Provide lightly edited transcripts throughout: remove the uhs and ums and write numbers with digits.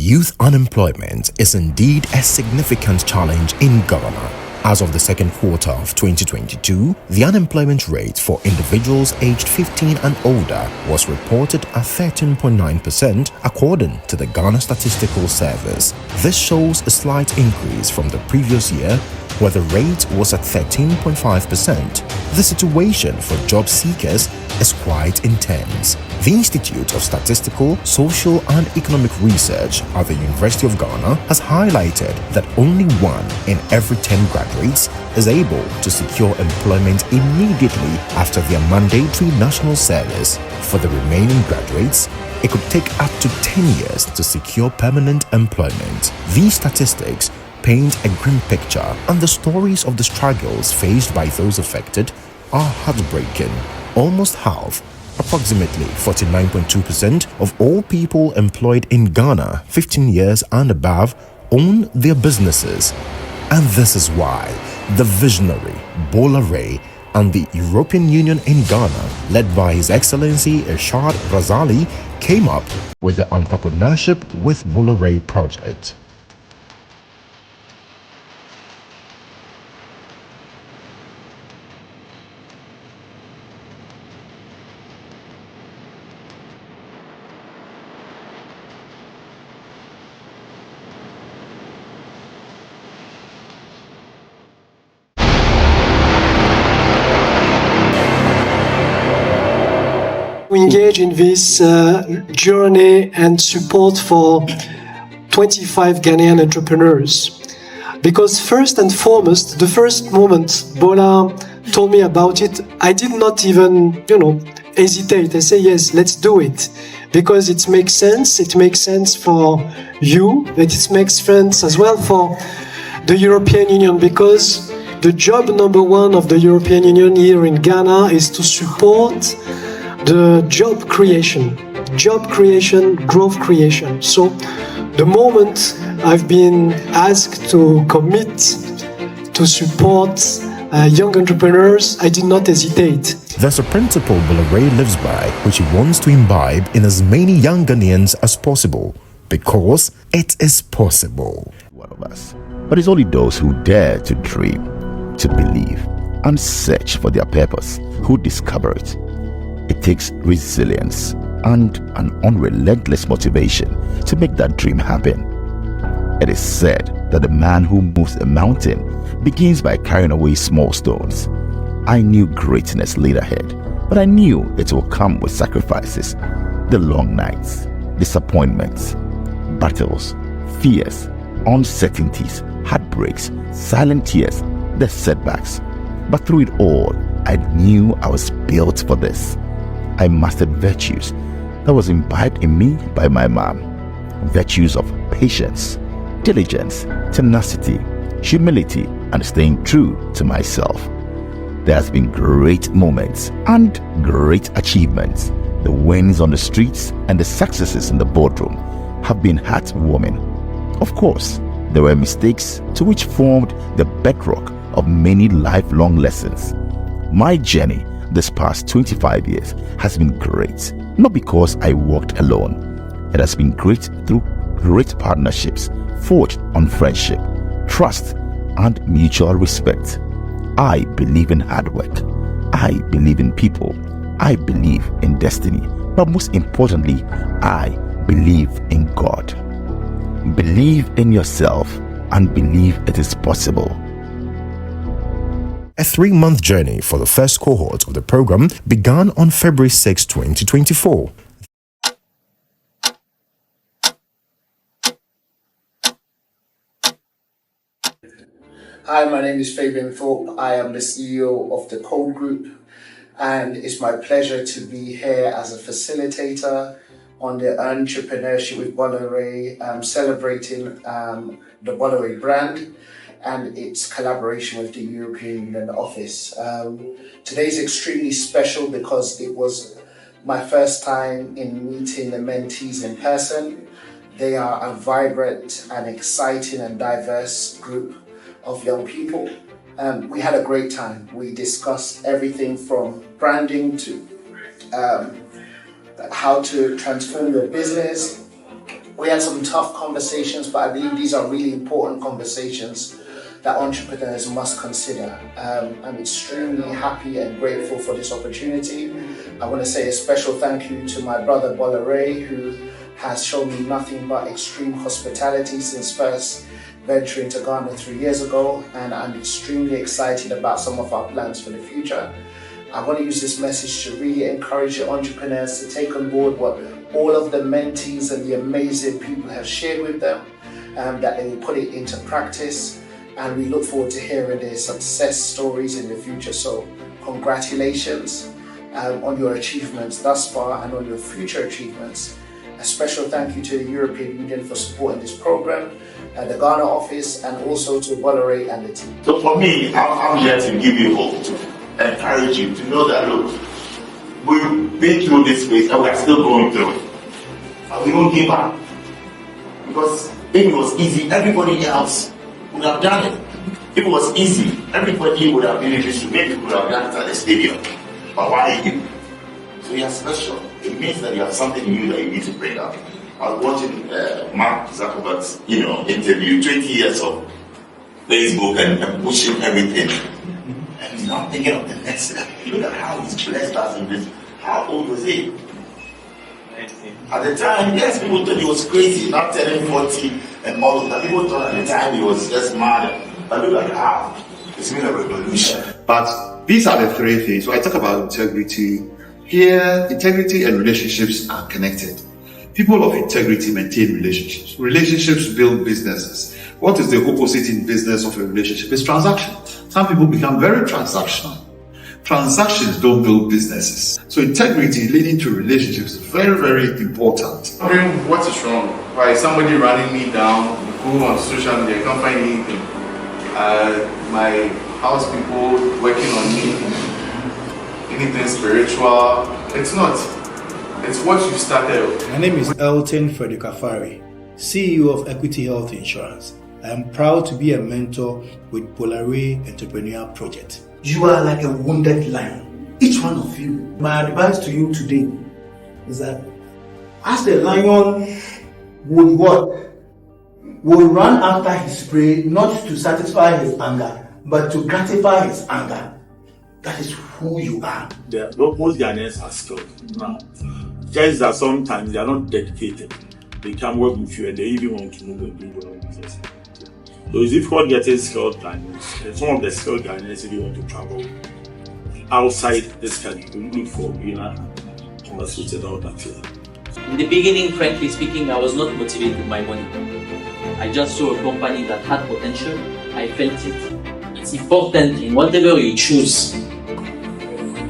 Youth unemployment is indeed a significant challenge in Ghana. As of the second quarter of 2022, the unemployment rate for individuals aged 15 and older was reported at 13.9% according to the Ghana Statistical Service. This shows a slight increase from the previous year, where the rate was at 13.5%. The situation for job seekers is quite intense. The Institute of Statistical, Social and Economic Research at the University of Ghana has highlighted that only 1 in every 10 graduates is able to secure employment immediately after their mandatory national service. For the remaining graduates, it could take up to 10 years to secure permanent employment. These statistics paint a grim picture, and the stories of the struggles faced by those affected are heartbreaking. Almost half, approximately 49.2% of all people employed in Ghana 15 years and above own their businesses. And this is why the visionary BolaRay and the European Union in Ghana, led by His Excellency Irshad Razali, came up with the Entrepreneurship with BolaRay project. We engage in this journey and support for 25 Ghanaian entrepreneurs. Because first and foremost, the first moment Bola told me about it, I did not even, hesitate. I say, yes, let's do it. Because it makes sense. It makes sense for you, but it makes sense as well for the European Union, because the job number 1 of the European Union here in Ghana is to support the job creation, growth creation. So the moment I've been asked to commit to support young entrepreneurs, I did not hesitate. There's a principle BolaRay lives by, which he wants to imbibe in as many young Ghanaians as possible, because it is possible. One of us. But it's only those who dare to dream, to believe, and search for their purpose who discover it. It takes resilience and an unrelentless motivation to make that dream happen. It is said that the man who moves a mountain begins by carrying away small stones. I knew greatness lay ahead, but I knew it will come with sacrifices, the long nights, disappointments, battles, fears, uncertainties, heartbreaks, silent tears, the setbacks. But through it all, I knew I was built for this. I mastered virtues that was imbibed in me by my mom. Virtues of patience, diligence, tenacity, humility, and staying true to myself. There has been great moments and great achievements. The wins on the streets and the successes in the boardroom have been heartwarming. Of course, there were mistakes to which formed the bedrock of many lifelong lessons. My journey this past 25 years has been great, not because I walked alone. It has been great through great partnerships forged on friendship, trust, and mutual respect. I believe in hard work. I believe in people. I believe in destiny. But most importantly, I believe in God. Believe in yourself and believe it is possible. A 3-month journey for the first cohort of the program began on February 6, 2024. Hi, my name is Femi. I am the CEO of the Code Group, and it's my pleasure to be here as a facilitator on the Entrepreneurship with BolaRay, celebrating the BolaRay brand and its collaboration with the European Union office. Today is extremely special because it was my first time in meeting the mentees in person. They are a vibrant and exciting and diverse group of young people. We had a great time. We discussed everything from branding to how to transform your business, We had some tough conversations, but I believe these are really important conversations that entrepreneurs must consider. I'm extremely happy and grateful for this opportunity. I want to say a special thank you to my brother BolaRay, who has shown me nothing but extreme hospitality since first venturing to Ghana 3 years ago, and I'm extremely excited about some of our plans for the future. I want to use this message to really encourage the entrepreneurs to take on board what all of the mentees and the amazing people have shared with them, that they will put it into practice, and we look forward to hearing their success stories in the future. So congratulations on your achievements thus far and on your future achievements. A special thank you to the European Union for supporting this program, the Ghana office, and also to BolaRay and the team. So for me, I'm here to give you hope, to encourage you to know that, look, we've been through this phase and we're still going through it. And we won't give up. Because if it was easy, everybody else would have done it. If it was easy, everybody would have been able to maybe would have done it at the stadium. But why you? So you're special. It means that you have something new that you need to bring up. I was watching Mark Zuckerberg's, interview, 20 years of Facebook and pushing everything. And he's now thinking of the next level. Look at how he's blessed us in this. How old was he? 19. At the time, yes, people thought he was crazy, not telling 40 and all of that. People thought at the time he was just mad. But look at how it's been a revolution. But these are the three things. So I talk about integrity. Here, integrity and relationships are connected. People of integrity maintain relationships. Relationships build businesses. What is the opposite in business of a relationship? It's transaction. Some people become very transactional. Transactions don't build businesses. So integrity leading to relationships is very, very important. Wondering what is wrong? Why is somebody running me down? Go on social media, I can't find anything. My house people working on me. Anything spiritual? It's not. It's what you started. My name is Elton Frederick-Afari, CEO of Equity Health Insurance. I am proud to be a mentor with BolaRay Entrepreneur Project. You are like a wounded lion, each one of you. My advice to you today is that as the lion would what? Will run after his prey, not to satisfy his anger, but to gratify his anger. That is who you are. Most Ghanaians are skilled now. Just that sometimes they are not dedicated. They can work with you and they even want to move and do their own business. So it's difficult getting skilled Ghanaians. Some of the skilled Ghanaians really want to travel outside this country to look for conversated out that way. In the beginning, frankly speaking, I was not motivated by money. I just saw a company that had potential. I felt it. It's important in whatever you choose.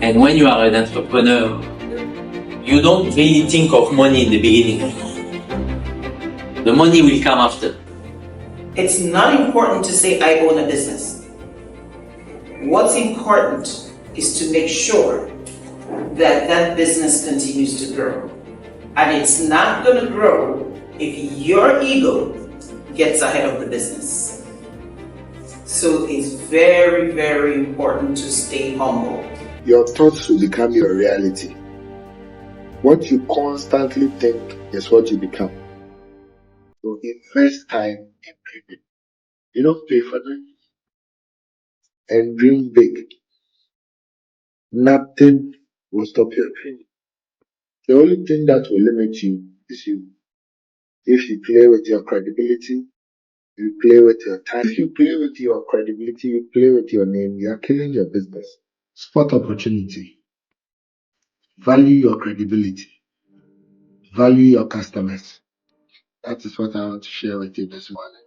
And when you are an entrepreneur, you don't really think of money in the beginning. The money will come after. It's not important to say I own a business. What's important is to make sure that that business continues to grow. And it's not going to grow if your ego gets ahead of the business. So it's very, very important to stay humble. Your thoughts will become your reality. What you constantly think is what you become. So invest time in dreaming. You don't pay for that. And dream big. Nothing will stop your dream. The only thing that will limit you is you. If you play with your credibility, you play with your time. If you play with your credibility, you play with your name, you are killing your business. Spot opportunity. Value your credibility. Value your customers. That is what I want to share with you this morning.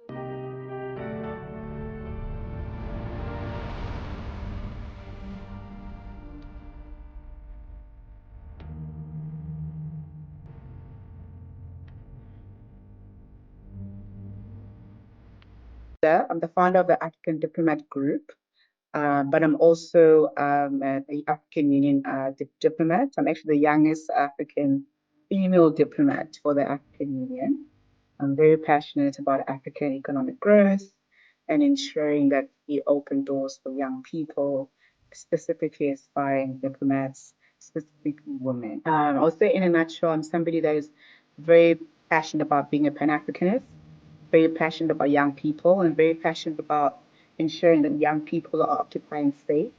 I'm the founder of the African Diplomat Group, but I'm also an African Union diplomat. I'm actually the youngest African female diplomat for the African Union. I'm very passionate about African economic growth and ensuring that we open doors for young people, specifically aspiring diplomats, specifically women. I'll say in a nutshell, I'm somebody that is very passionate about being a Pan-Africanist, very passionate about young people, and very passionate about ensuring that young people are occupying space.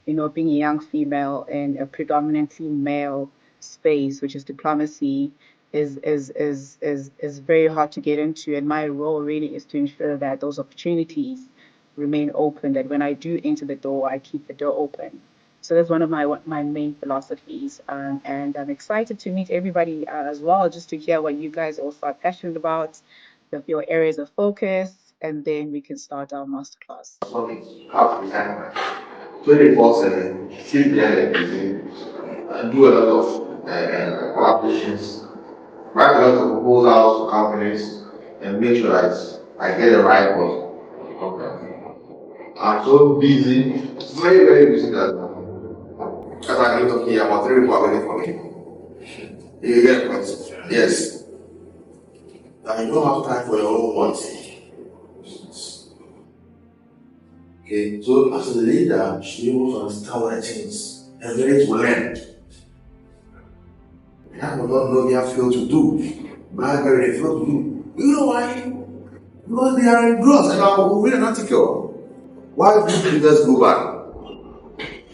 Being a young female in a predominantly male space, which is diplomacy, is very hard to get into. And my role really is to ensure that those opportunities remain open, that when I do enter the door, I keep the door open. So that's one of my main philosophies. And I'm excited to meet everybody as well, just to hear what you guys also are passionate about, your areas of focus, and then we can start our masterclass. Okay, 24/7, still behind everything, do a lot of collaborations, write a lot of proposals to companies, and make sure that I get the right one. Okay. I'm so busy, very, very busy that as I'm talking here, about 3 people are waiting for me. You get the point? Yes. And you don't have time for your own wants. Okay, so as a leader, you should be able to understand what it is and ready to learn. That will not know they have failed to do. But they failed to do. You know why? Because they are in growth and are really not secure. Why do leaders go back?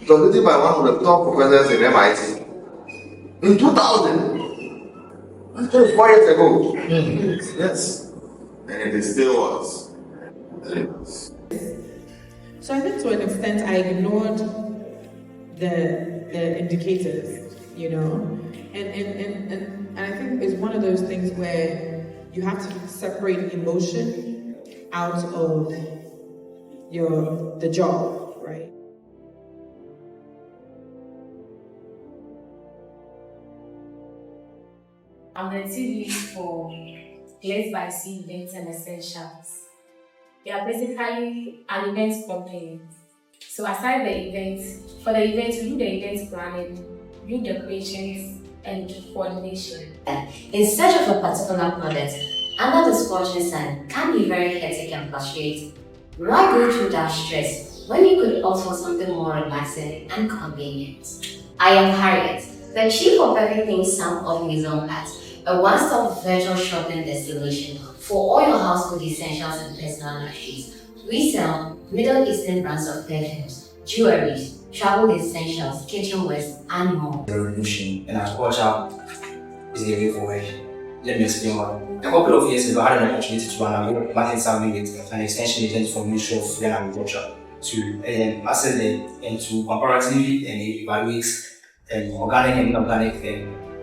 It was written by one of the top professors in MIT in 2000. That's 24 years ago. Yes. And it still was. So I think to an extent I ignored the indicators, and I think it's one of those things where you have to separate emotion out of the job, right? I'm the TV for Place by Sea Events and Essentials. They are basically an event company. So aside the events, for the events, we do the event planning, do decorations, and coordination. In search of a particular product, under the scorching sun can be very hectic and frustrating. Why go through that stress when you could offer something more relaxing and convenient? I am Harriet, the chief of everything Sam of Maison Hat, a one-stop virtual shopping destination for all your household essentials and personal luxuries. We sell Middle Eastern brands of perfumes, jewelry, travel essentials, kitchenwares, and more. The revolution in our culture is the way forward. Let me explain why. A couple of years ago, I had an opportunity to run a market survey with an extension agent from Ministry of Food and Agriculture to assess and to comparatively and evaluate organic and inorganic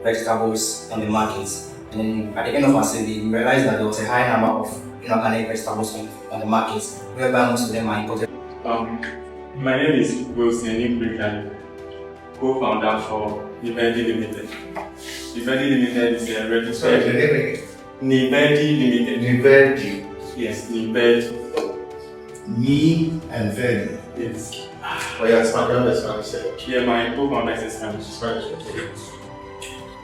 vegetables on the markets. And at the end of our survey, we realized that there was a high number of inorganic vegetables on the markets, whereby most of them are imported. My name is Wilson Brigham, co-founder for Nibedi Limited. Nibedi Limited is a registered. Nibedi Limited. Nibedi. Yes, Nibedi. Me and Femi. Yes. Oh, yeah, Spanish. Yeah, my co-founder is a Spanish.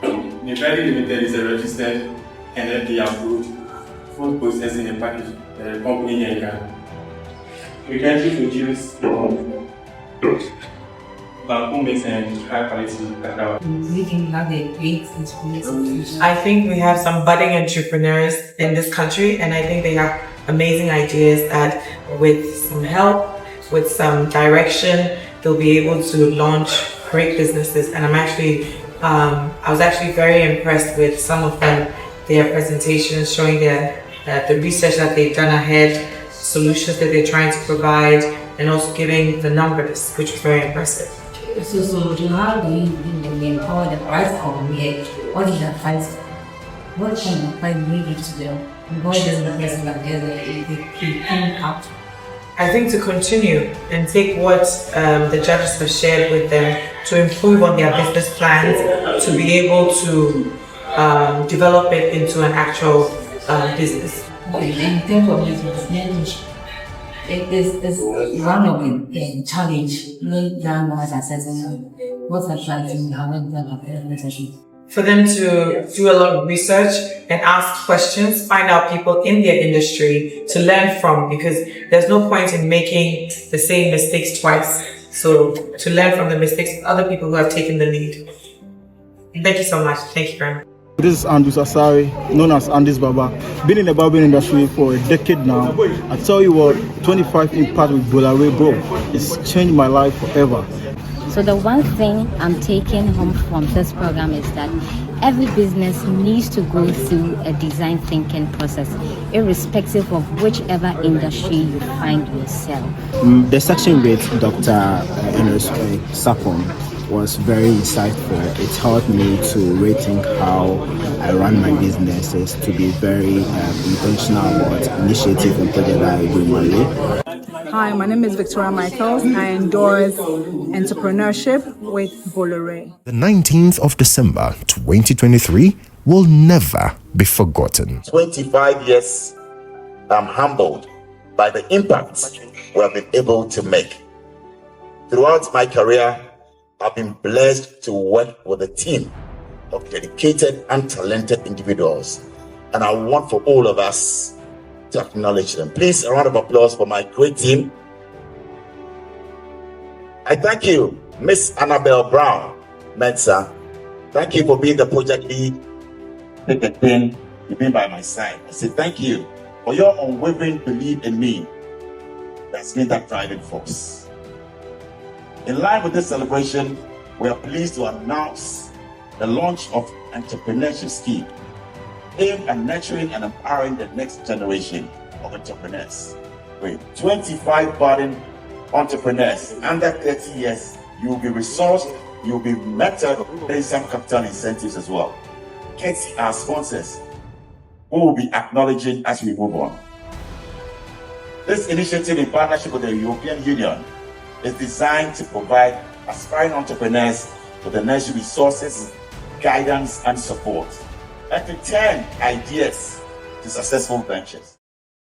Nibedi Limited is a registered NFD approved food processing and packaging company in Ghana. We currently produce bamboo mix and high quality cacao. We can have a great experience. I think we have some budding entrepreneurs in this country, and I think they have amazing ideas that with some help, with some direction, they'll be able to launch great businesses. And I was actually very impressed with some of them, their presentations showing the research that they've done ahead, solutions that they're trying to provide, and also giving the numbers, which was very impressive. So how do you empower the price community? What is the price? What kind of price do you give to them? What does the person that they up? I think to continue and take what the judges have shared with them to improve on their business plans, to be able to develop it into an actual business. In terms of business, it's one of the challenge. What's the challenge? For them to do a lot of research and ask questions, find out people in their industry to learn from, because there's no point in making the same mistakes twice. So to learn from the mistakes of other people who have taken the lead. Thank you so much. Thank you very much. This is Andrew Asari, known as Andy's Baba. Been in the barbering industry for a decade now. I tell you what, 25 Impact with BolaRay, bro, it's changed my life forever. So the one thing I'm taking home from this program is that every business needs to go through a design thinking process, irrespective of whichever industry you find yourself. The section with Dr. Sarpong was very insightful. It helped me to rethink how I run my businesses, to be very intentional about initiative and project that I do in my life. Hi, my name is Victoria Michaels. I endorse entrepreneurship with BolaRay. The 19th of December 2023 will never be forgotten. 25 years, I'm humbled by the impact we have been able to make. Throughout my career, I've been blessed to work with a team of dedicated and talented individuals, and I want for all of us to acknowledge them. Please, a round of applause for my great team. I thank you, Miss Annabelle Brown, Mensah. Thank you for being the project lead. You've been by my side. I say thank you for your unwavering belief in me. That's been that driving force. In line with this celebration, we are pleased to announce the launch of Entrepreneurship Scheme, aimed at nurturing and empowering the next generation of entrepreneurs. With 25 budding entrepreneurs under 30 years, you will be resourced, you will be mentored, and some capital incentives as well. Katie, our sponsors, who will be acknowledging as we move on. This initiative, in partnership with the European Union, is designed to provide aspiring entrepreneurs with the necessary resources, guidance, and support, and to turn ideas to successful ventures.